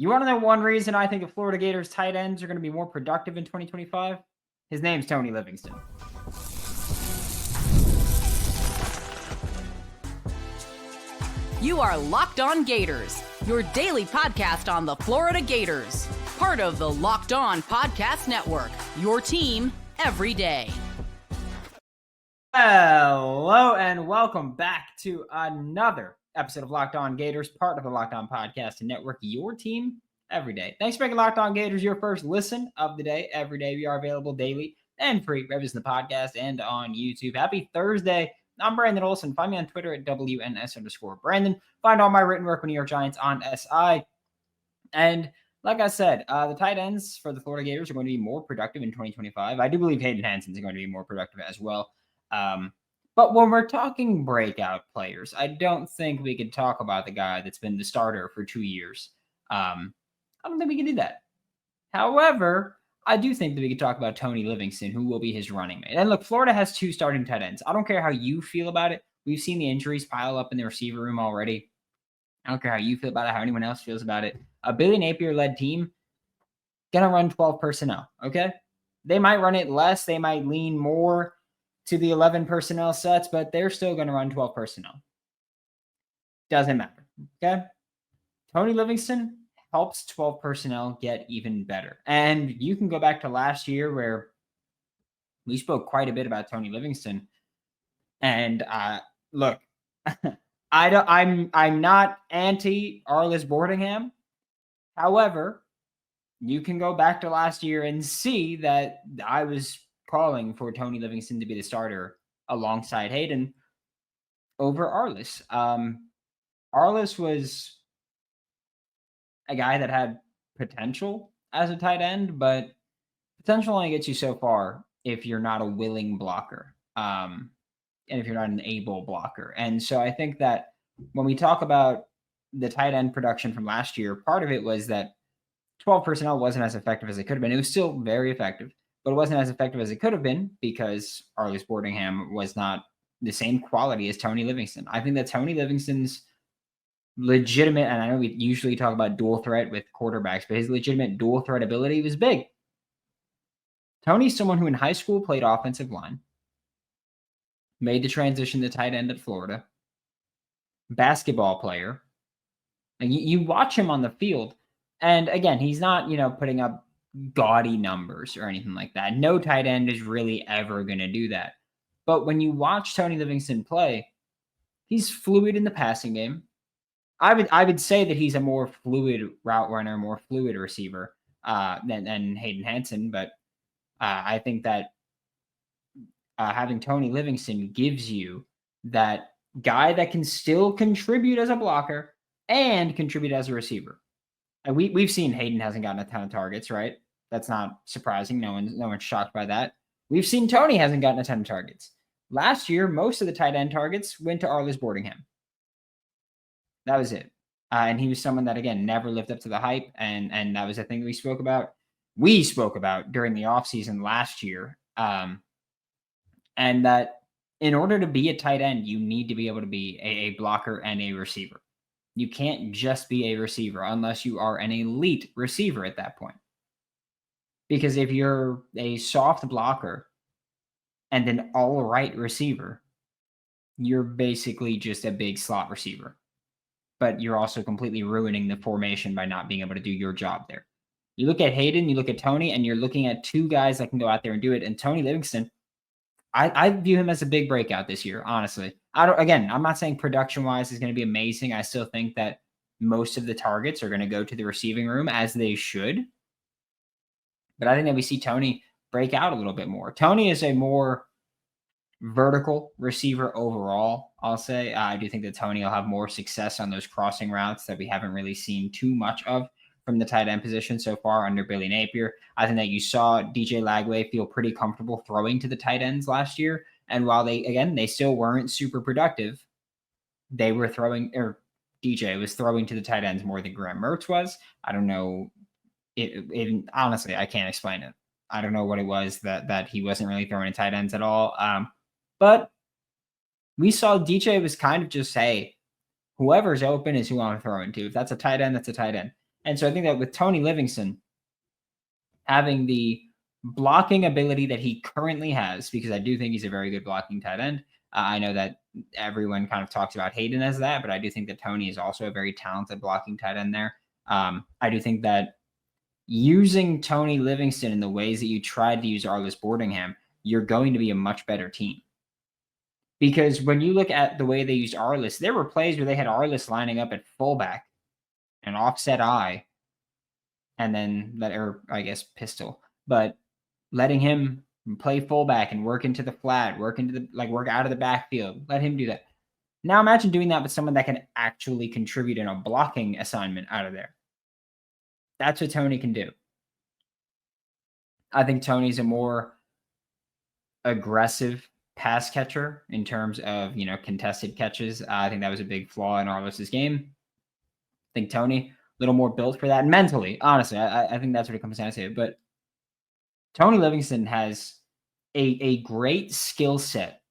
You want to know one reason I think the Florida Gators tight ends are going to be more productive in 2025? His name's Tony Livingston. You are Locked On Gators, your daily podcast on the Florida Gators. Part of the Locked On Podcast Network, your team every day. Hello and welcome back to another episode of Locked On Gators, part of the Locked On Podcast Network, your team every day. Thanks for making Locked On Gators your first listen of the day. Every day we are available daily and free, wherever it's in the podcast and on YouTube. Happy Thursday. I'm Brandon Olsen. Find me on Twitter at WNS_Brandon. Find all my written work with New York Giants on SI. And like I said, the tight ends for the Florida Gators are going to be more productive in 2025. I do believe Hayden Hansen is going to be more productive as well. But when we're talking breakout players, I don't think we could talk about the guy that's been the starter for 2 years. I don't think we can do that. However, I do think that we could talk about Tony Livingston, who will be his running mate. And look, Florida has 2 starting tight ends. I don't care how you feel about it. We've seen the injuries pile up in the receiver room already. I don't care how you feel about it, how anyone else feels about it. A Billy Napier-led team, going to run 12 personnel, okay? They might run it less. They might lean more to the 11 personnel sets, but they're still going to run 12 personnel. Doesn't matter, okay? Tony Livingston helps 12 personnel get even better. And you can go back to last year where we spoke quite a bit about Tony Livingston. And look, I'm not anti Arliss Boardingham. However, you can go back to last year and see that I was calling for Tony Livingston to be the starter alongside Hayden over Arliss. Arliss was a guy that had potential as a tight end, but potential only gets you so far if you're not a willing blocker, and if you're not an able blocker. And so I think that when we talk about the tight end production from last year, part of it was that 12 personnel wasn't as effective as it could have been. It was still very effective, but it wasn't as effective as it could have been because Arliss Boardingham was not the same quality as Tony Livingston. I think that Tony Livingston's legitimate, and I know we usually talk about dual threat with quarterbacks, but his legitimate dual threat ability was big. Tony's someone who in high school played offensive line, made the transition to tight end at Florida, basketball player. And you watch him on the field, and again, he's not, putting up gaudy numbers or anything like that. No tight end is really ever going to do that. But when you watch Tony Livingston play, he's fluid in the passing game. I would say that he's a more fluid route runner, more fluid receiver than Hayden Hansen. But I think that having Tony Livingston gives you that guy that can still contribute as a blocker and contribute as a receiver. And we've seen Hayden hasn't gotten a ton of targets, right? That's not surprising. No one's shocked by that. We've seen Tony hasn't gotten a ton of targets. Last year, most of the tight end targets went to Arliss Boardingham. That was it. And he was someone that, again, never lived up to the hype. And that was a thing we spoke about. We spoke about during the offseason last year. And that in order to be a tight end, you need to be able to be a blocker and a receiver. You can't just be a receiver unless you are an elite receiver at that point. Because if you're a soft blocker and an all right receiver, you're basically just a big slot receiver. But you're also completely ruining the formation by not being able to do your job there. You look at Hayden, you look at Tony, and you're looking at 2 guys that can go out there and do it. And Tony Livingston, I view him as a big breakout this year, honestly. I'm not saying production-wise is going to be amazing. I still think that most of the targets are going to go to the receiving room, as they should. But I think that we see Tony break out a little bit more. Tony is a more vertical receiver overall, I'll say. I do think that Tony will have more success on those crossing routes that we haven't really seen too much of from the tight end position so far under Billy Napier. I think that you saw DJ Lagway feel pretty comfortable throwing to the tight ends last year. And while they still weren't super productive, they were throwing, or DJ was throwing to the tight ends more than Graham Mertz was. I don't know. Honestly, I can't explain it. I don't know what it was that he wasn't really throwing to tight ends at all. But we saw DJ was kind of just, hey, whoever's open is who I'm throwing to. If that's a tight end, that's a tight end. And so I think that with Tony Livingston having the blocking ability that he currently has, because I do think he's a very good blocking tight end. I know that everyone kind of talks about Hayden as that, but I do think that Tony is also a very talented blocking tight end there. I do think that using Tony Livingston in the ways that you tried to use Arliss Boardingham, you're going to be a much better team. Because when you look at the way they used Arliss, there were plays where they had Arliss lining up at fullback, an offset eye, and then pistol, but letting him play fullback and work into the flat, work out of the backfield, let him do that. Now imagine doing that with someone that can actually contribute in a blocking assignment out of there. That's what Tony can do. I think Tony's a more aggressive pass catcher in terms of, contested catches. I think that was a big flaw in Arliss's game. I think Tony, a little more built for that. And mentally, honestly, I think that's what it comes down to. But Tony Livingston has a great skill set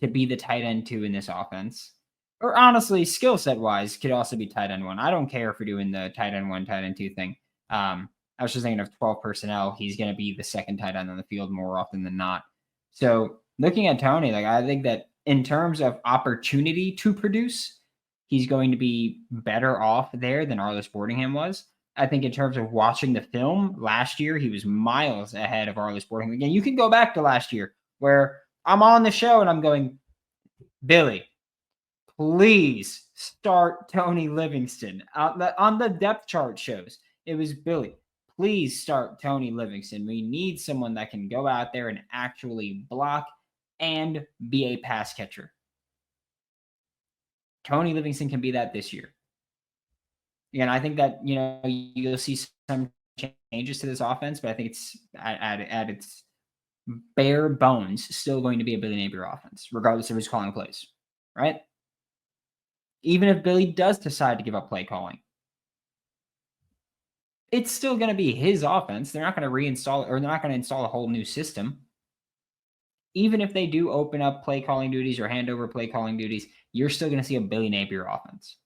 to be the tight end 2 in this offense. Or honestly, skill set wise, could also be tight end 1. I don't care for doing the tight end 1, tight end 2 thing. I was just thinking of 12 personnel. He's going to be the second tight end on the field more often than not. So looking at Tony, I think that in terms of opportunity to produce, he's going to be better off there than Arliss Boardingham was. I think in terms of watching the film last year, he was miles ahead of Arliss Boardingham. Again, you can go back to last year where I'm on the show and I'm going, Billy, please start Tony Livingston. On the depth chart shows, it was Billy, please start Tony Livingston. We need someone that can go out there and actually block and be a pass catcher. Tony Livingston can be that this year. And I think that, you'll see some changes to this offense, but I think it's at its bare bones still going to be a Billy Napier offense, regardless of who's calling plays, right? Even if Billy does decide to give up play calling, it's still going to be his offense. They're not going to reinstall it, or they're not going to install a whole new system. Even if they do open up play calling duties or hand over play calling duties, you're still going to see a Billy Napier offense.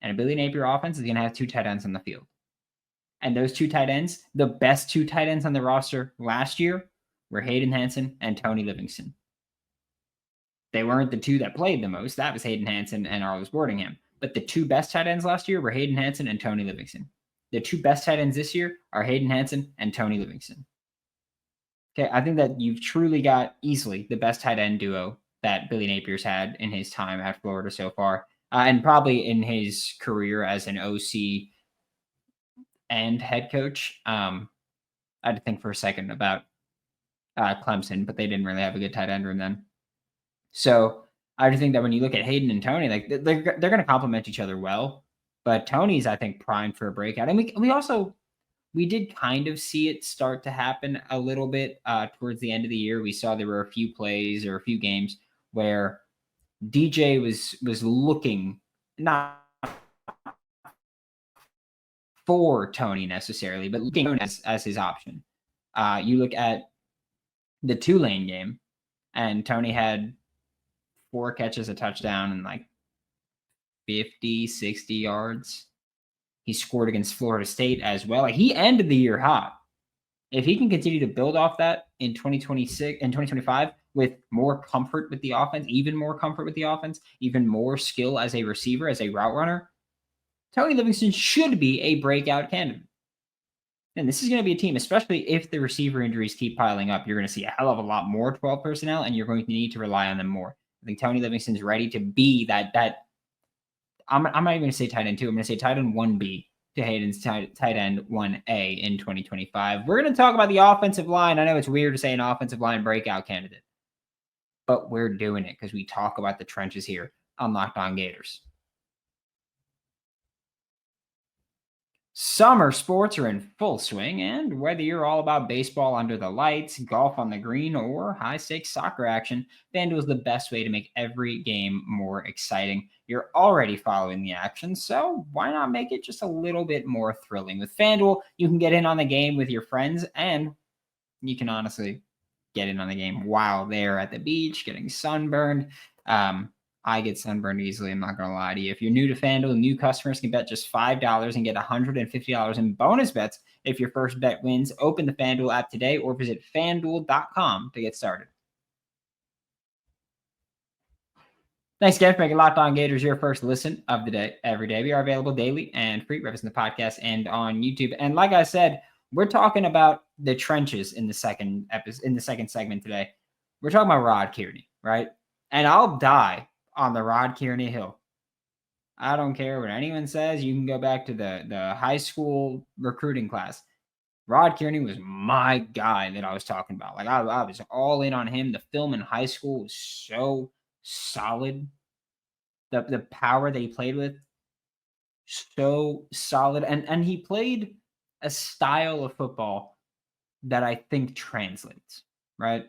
And a Billy Napier offense is going to have 2 tight ends on the field. And those 2 tight ends, the best 2 tight ends on the roster last year were Hayden Hansen and Tony Livingston. They weren't the 2 that played the most. That was Hayden Hansen and Arliss Boardingham. But the 2 best tight ends last year were Hayden Hansen and Tony Livingston. The 2 best tight ends this year are Hayden Hansen and Tony Livingston. Okay, I think that you've truly got easily the best tight end duo that Billy Napier's had in his time at Florida so far. And probably in his career as an OC and head coach. I had to think for a second about Clemson, but they didn't really have a good tight end room then. So I just think that when you look at Hayden and Tony, they're going to complement each other well. But Tony's, I think, primed for a breakout. And we did kind of see it start to happen a little bit towards the end of the year. We saw there were a few plays or a few games where DJ was looking not for Tony necessarily, but looking as his option. You look at the Tulane game, and Tony had 4 catches, a touchdown, and 50, 60 yards. He scored against Florida State as well. He ended the year hot. If he can continue to build off that in 2026 and 2025 with more comfort with the offense, even more comfort with the offense, even more skill as a receiver, as a route runner, Tony Livingston should be a breakout candidate. And this is going to be a team, especially if the receiver injuries keep piling up, you're going to see a hell of a lot more 12 personnel, and you're going to need to rely on them more. I think Tony Livingston's ready to be that I'm not even going to say tight end 2. I'm going to say tight end 1B to Hayden's tight end 1A in 2025. We're going to talk about the offensive line. I know it's weird to say an offensive line breakout candidate, but we're doing it because we talk about the trenches here on Locked On Gators. Summer sports are in full swing, and whether you're all about baseball under the lights, golf on the green, or high-stakes soccer action, FanDuel is the best way to make every game more exciting. You're already following the action, so why not make it just a little bit more thrilling? With FanDuel, you can get in on the game with your friends, and you can honestly get in on the game while they're at the beach, getting sunburned. I get sunburned easily. I'm not going to lie to you. If you're new to FanDuel, new customers can bet just $5 and get $150 in bonus bets if your first bet wins. Open the FanDuel app today or visit FanDuel.com to get started. Thanks again for making Locked On Gators your first listen of the day every day. We are available daily and free, representing the podcast and on YouTube. And like I said, we're talking about the trenches in the second segment today. We're talking about Rod Kearney, right? And I'll die on the Rod Kearney hill. I don't care what anyone says. You can go back to the high school recruiting class. Rod Kearney was my guy that I was talking about. Like I was all in on him. The film in high school was so solid. The power that he played with, so solid. And he played a style of football that I think translates, right?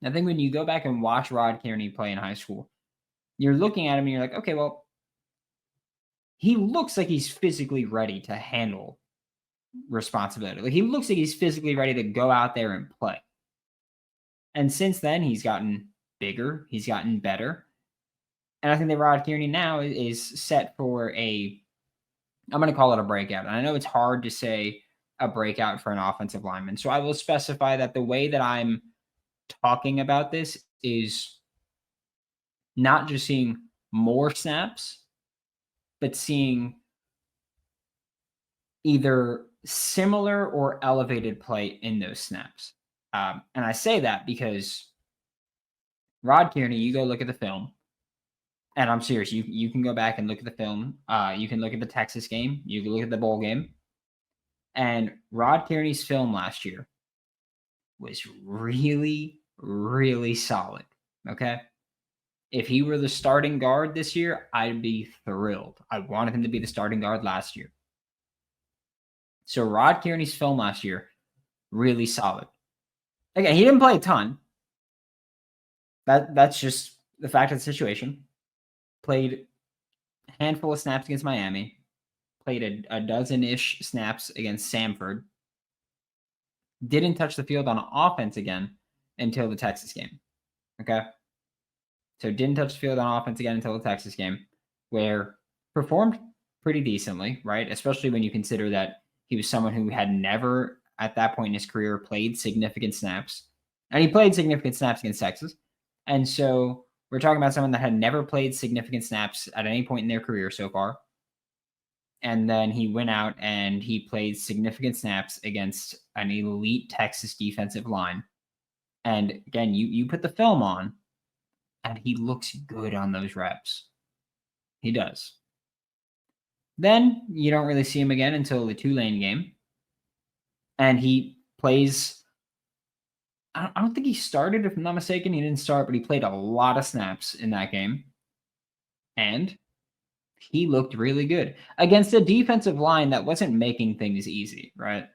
I think when you go back and watch Rod Kearney play in high school, you're looking at him and you're like, okay, well, he looks like he's physically ready to handle responsibility. Like he looks like he's physically ready to go out there and play. And since then, he's gotten bigger. He's gotten better. And I think that Rod Kearney now is set for I'm going to call it a breakout. And I know it's hard to say a breakout for an offensive lineman. So I will specify that the way that I'm talking about this is not just seeing more snaps, but seeing either similar or elevated play in those snaps. And I say that because Rod Kearney, you go look at the film, and I'm serious, you can go back and look at the film. You can look at the Texas game. You can look at the bowl game. And Rod Kearney's film last year was really, really solid, okay? If he were the starting guard this year, I'd be thrilled. I wanted him to be the starting guard last year. So Rod Kearney's film last year, really solid. Again, he didn't play a ton. That's just the fact of the situation. Played a handful of snaps against Miami. Played a dozen-ish snaps against Samford. Didn't touch the field on offense again until the Texas game. Okay? So didn't touch the field on offense again until the Texas game, where performed pretty decently, right? Especially when you consider that he was someone who had never, at that point in his career, played significant snaps. And he played significant snaps against Texas. And so we're talking about someone that had never played significant snaps at any point in their career so far. And then he went out and he played significant snaps against an elite Texas defensive line. And again, you put the film on, and he looks good on those reps. He does. Then you don't really see him again until the Tulane game. And he plays, I don't think he started, if I'm not mistaken. He didn't start, but he played a lot of snaps in that game. And he looked really good against a defensive line that wasn't making things easy, right?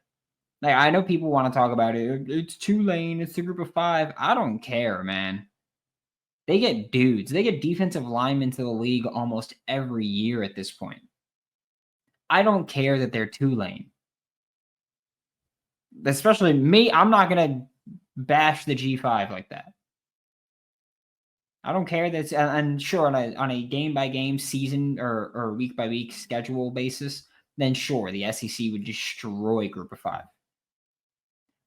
Like, I know people want to talk about it. It's Tulane. It's the group of five. I don't care, man. They get dudes. They get defensive linemen to the league almost every year at this point. I don't care that they're Tulane. Especially me, I'm not going to bash the G5 like that. I don't care that's, and sure, on a game-by-game, season or week-by-week schedule basis, then sure, the SEC would destroy Group of Five.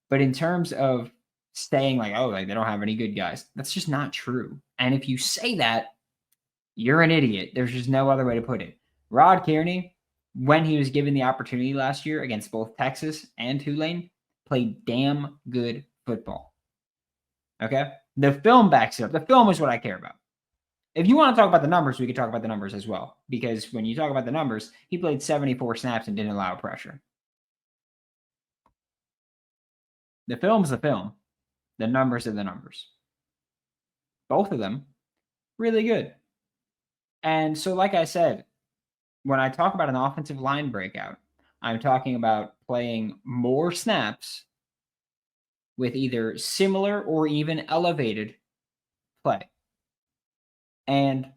But in terms of saying like, oh, like they don't have any good guys, that's just not true. And if you say that, you're an idiot. There's just no other way to put it. Rod Kearney, when he was given the opportunity last year against both Texas and Tulane, played damn good football. Okay? The film backs it up. The film is what I care about. If you want to talk about the numbers, we could talk about the numbers as well. Because when you talk about the numbers, he played 74 snaps and didn't allow pressure. The film's the film. The numbers are the numbers. Both of them, really good. And so, like I said, when I talk about an offensive line breakout, I'm talking about playing more snaps with either similar or even elevated play. And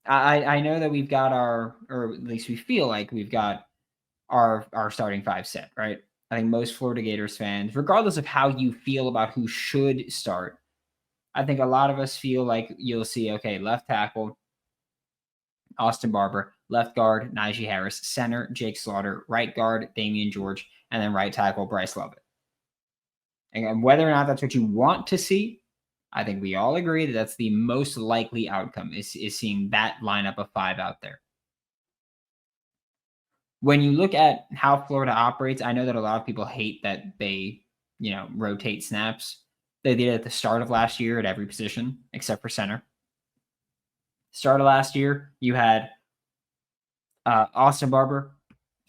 I know that we've got or at least we feel like we've got our starting five set, right? I think most Florida Gators fans, regardless of how you feel about who should start, I think a lot of us feel like you'll see, okay, left tackle, Austin Barber, left guard, Najee Harris, center, Jake Slaughter, right guard, Damian George, and then right tackle, Bryce Lovett. And whether or not that's what you want to see, I think we all agree that that's the most likely outcome is seeing that lineup of 5 out there. When you look at how Florida operates, I know that a lot of people hate that they, rotate snaps. They did it at the start of last year at every position except for center. Start of last year, you had Austin Barber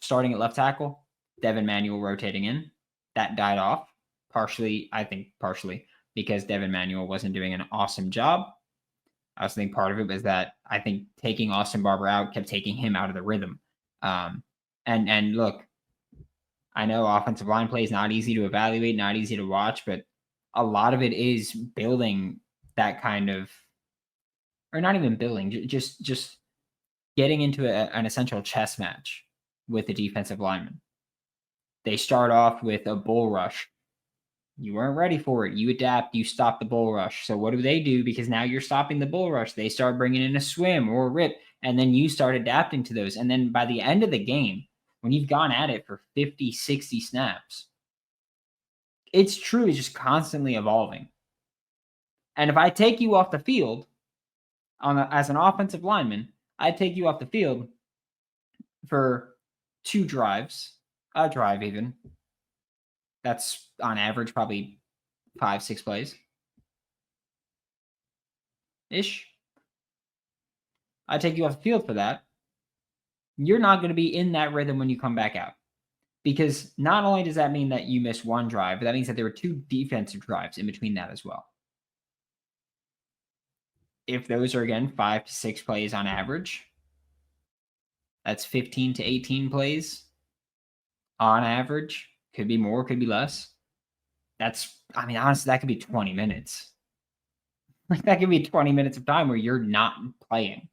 starting at left tackle, Devin Manuel rotating in. That died off, partially because Devin Manuel wasn't doing an awesome job. I also think part of it was that I think taking Austin Barber out kept taking him out of the rhythm. And look, I know offensive line play is not easy to evaluate, not easy to watch, but a lot of it is building that kind of, or not even building, just getting into an essential chess match with the defensive lineman. They start off with a bull rush. You weren't ready for it. You adapt. You stop the bull rush. So what do? Because now you're stopping the bull rush. They start bringing in a swim or a rip, and then you start adapting to those. And then by the end of the game, when you've gone at it for 50, 60 snaps, it's truly just constantly evolving. And if I take you off the field as an offensive lineman, I take you off the field for 2 drives, a drive even. That's on average probably 5-6 plays ish. I take you off the field for that. You're not going to be in that rhythm when you come back out, because not only does that mean that you missed 1 drive, but that means that there were 2 defensive drives in between that as well. If those are, again, 5 to 6 plays on average, that's 15 to 18 on average. Could be more, could be less. Honestly, that could be 20 minutes. Like, that could be 20 minutes of time where you're not playing.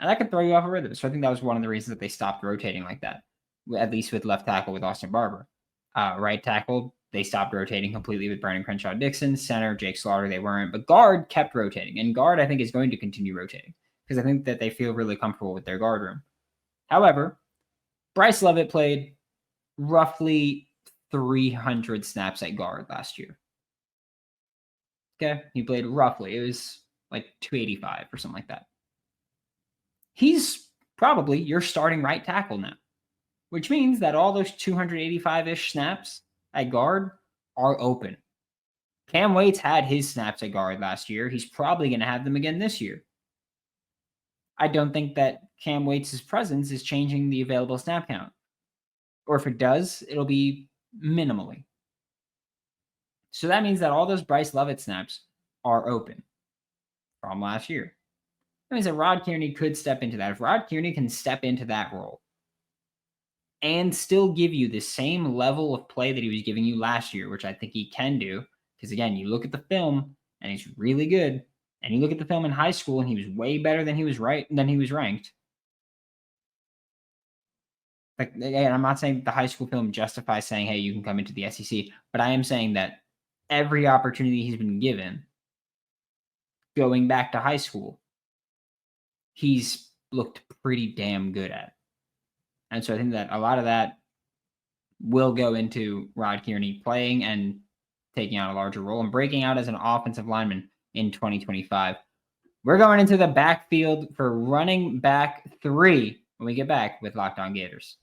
And that could throw you off a rhythm. So I think that was one of the reasons that they stopped rotating like that, at least with left tackle with Austin Barber. Right tackle, they stopped rotating completely with Brandon Crenshaw-Dixon. Center, Jake Slaughter, they weren't. But guard kept rotating. And guard, I think, is going to continue rotating because I think that they feel really comfortable with their guard room. However, Bryce Lovett played roughly 300 snaps at guard last year. Okay, he played roughly. It was like 285 or something like that. He's probably your starting right tackle now, which means that all those 285-ish snaps at guard are open. Cam Waits had his snaps at guard last year. He's probably going to have them again this year. I don't think that Cam Waits' presence is changing the available snap count. Or if it does, it'll be minimally. So that means that all those Bryce Lovett snaps are open from last year. That means that Rod Kierney could step into that. If Rod Kierney can step into that role and still give you the same level of play that he was giving you last year, which I think he can do, because again, you look at the film and he's really good, and you look at the film in high school and he was way better than he was ranked. Like, again, I'm not saying the high school film justifies saying, hey, you can come into the SEC, but I am saying that every opportunity he's been given going back to high school, he's looked pretty damn good at. And so I think that a lot of that will go into Rod Kierney playing and taking on a larger role and breaking out as an offensive lineman in 2025. We're going into the backfield for running back 3 when we get back with Locked On Gators.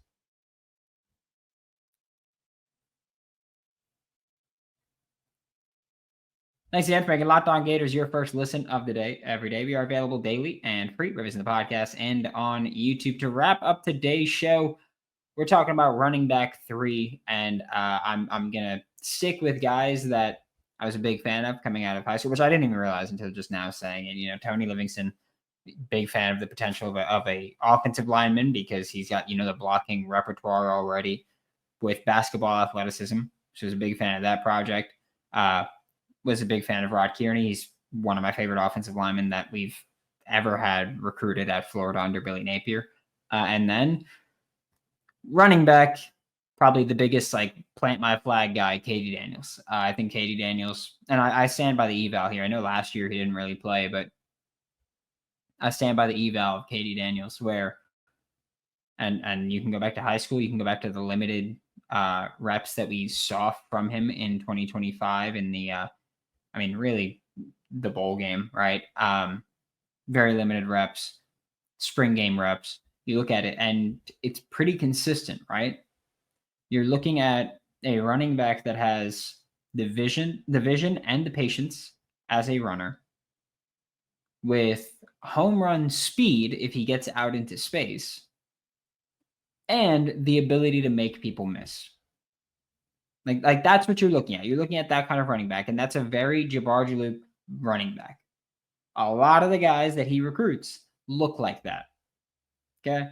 Thanks again for making Locked On Gators your first listen of the day. Every day we are available daily and free, whether it's in the podcast and on YouTube. To wrap up today's show, we're talking about running back 3, and I'm gonna stick with guys that I was a big fan of coming out of high school, which I didn't even realize until just now saying it. Tony Livingston, big fan of the potential of a offensive lineman because he's got the blocking repertoire already with basketball athleticism. So I was a big fan of that project. Was a big fan of Rod Kierney. He's one of my favorite offensive linemen that we've ever had recruited at Florida under Billy Napier. And then running back, probably the biggest like plant my flag guy, Katie Daniels. I think Katie Daniels, and I stand by the eval here. I know last year he didn't really play, but I stand by the eval of Katie Daniels, where and you can go back to high school, you can go back to the limited reps that we saw from him in 2025 in the really the bowl game, right? Very limited reps, spring game reps. You look at it and it's pretty consistent, right? You're looking at a running back that has the vision and the patience as a runner, with home run speed if he gets out into space, and the ability to make people miss. Like that's what you're looking at. You're looking at that kind of running back, and that's a very Jabbar Jaluk running back. A lot of the guys that he recruits look like that. Okay?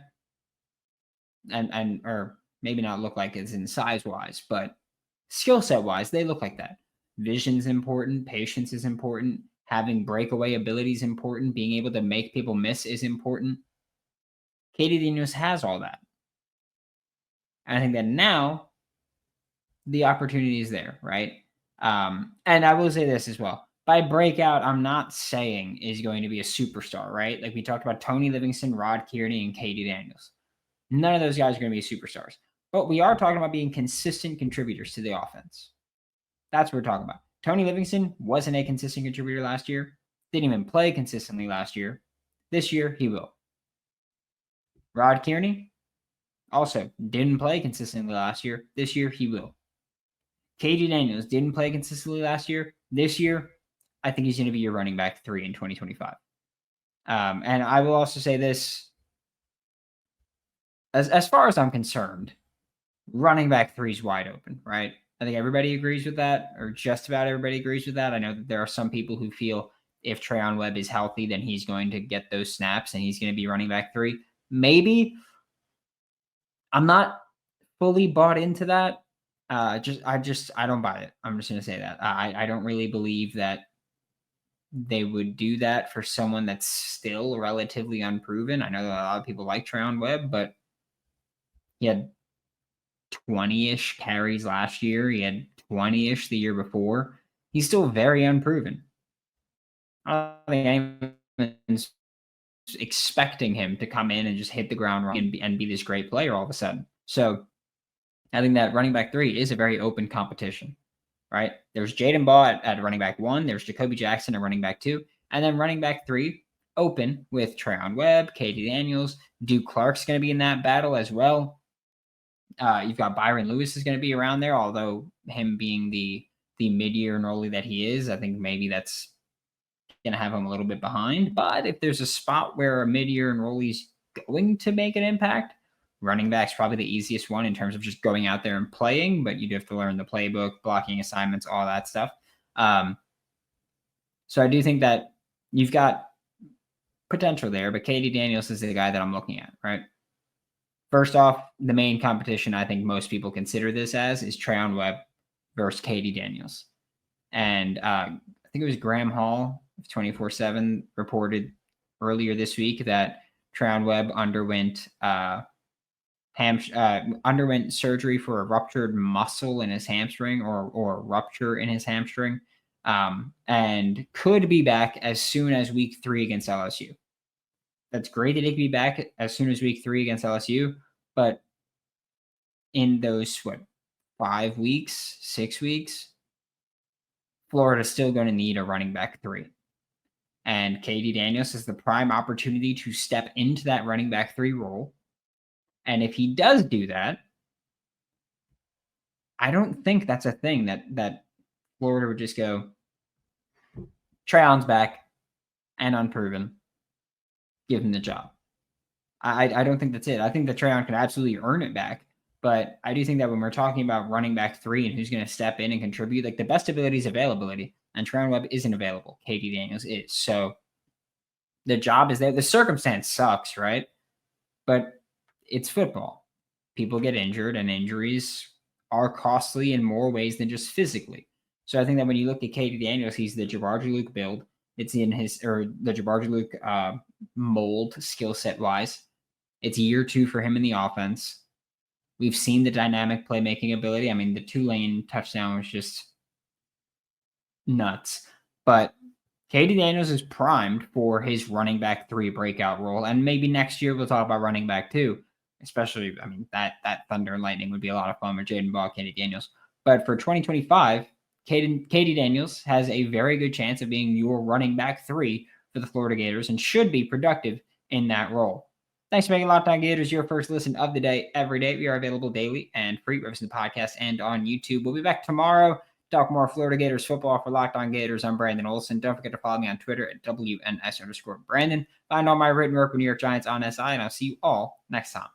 And or maybe not look like it's in size wise, but skill set wise, they look like that. Vision's important, patience is important, having breakaway ability is important, being able to make people miss is important. Katie Daniels has all that. And I think that now the opportunity is there, right? And I will say this as well. By breakout, I'm not saying is going to be a superstar, right? Like we talked about Tony Livingston, Rod Kearney, and Katie Daniels. None of those guys are going to be superstars. But we are talking about being consistent contributors to the offense. That's what we're talking about. Tony Livingston wasn't a consistent contributor last year. Didn't even play consistently last year. This year, he will. Rod Kearney also didn't play consistently last year. This year, he will. Katie Daniels didn't play consistently last year. This year, I think he's going to be your running back 3 in 2025. And I will also say this. As far as I'm concerned, running back 3 is wide open, right? I think everybody agrees with that, or just about everybody agrees with that. I know that there are some people who feel if Treon Webb is healthy, then he's going to get those snaps and he's going to be running back 3. Maybe. I'm not fully bought into that. I don't buy it. I'm just going to say that. I don't really believe that they would do that for someone that's still relatively unproven. I know that a lot of people like Treon Webb, but he had 20-ish carries last year. He had 20-ish the year before. He's still very unproven. I don't think anyone's expecting him to come in and just hit the ground running and be this great player all of a sudden. So I think that running back 3 is a very open competition, right? There's Jaden Baugh at running back 1. There's Jacoby Jackson at running back 2. And then running back 3, open with Treon Webb, Katie Daniels. Duke Clark's going to be in that battle as well. You've got Byron Lewis is going to be around there, although him being the mid-year enrollee that he is, I think maybe that's going to have him a little bit behind. But if there's a spot where a mid-year enrollee is going to make an impact, running back's probably the easiest one in terms of just going out there and playing, but you do have to learn the playbook, blocking assignments, all that stuff. So I do think that you've got potential there, but Katie Daniels is the guy that I'm looking at, right? First off, the main competition I think most people consider this as is Treon Webb versus Katie Daniels. And I think it was Graham Hall of 24/7 reported earlier this week that Treon Webb underwent surgery for a ruptured muscle in his hamstring or rupture in his hamstring, and could be back as soon as week 3 against LSU. That's great that he could be back as soon as week 3 against LSU, but in those, 5 weeks, 6 weeks, Florida's still going to need a running back 3. And Katie Daniels is the prime opportunity to step into that running back 3 role. And if he does do that, I don't think that's a thing that Florida would just go, Treon's back and unproven. Give him the job. I don't think that's it. I think that Treon can absolutely earn it back. But I do think that when we're talking about running back 3 and who's going to step in and contribute, like the best ability is availability. And Treon Webb isn't available. Katie Daniels is. So the job is there. The circumstance sucks, right? But it's football. People get injured, and injuries are costly in more ways than just physically. So I think that when you look at Katie Daniels, he's the Jabbar Jaluk build. It's in the Jabbar Jaluk mold skill set wise. It's year 2 for him in the offense. We've seen the dynamic playmaking ability. I mean, the Tulane touchdown was just nuts. But Katie Daniels is primed for his running back 3 breakout role. And maybe next year we'll talk about running back 2. Especially, I mean, that Thunder and Lightning would be a lot of fun with Jaden Ball, Katie Daniels. But for 2025, Katie Daniels has a very good chance of being your running back 3 for the Florida Gators and should be productive in that role. Thanks for making Locked On Gators your first listen of the day every day. We are available daily and free wherever the podcast and on YouTube. We'll be back tomorrow. Talk more Florida Gators football for Locked On Gators. I'm Brandon Olsen. Don't forget to follow me on Twitter at WNS_Brandon. Find all my written work with New York Giants on SI, and I'll see you all next time.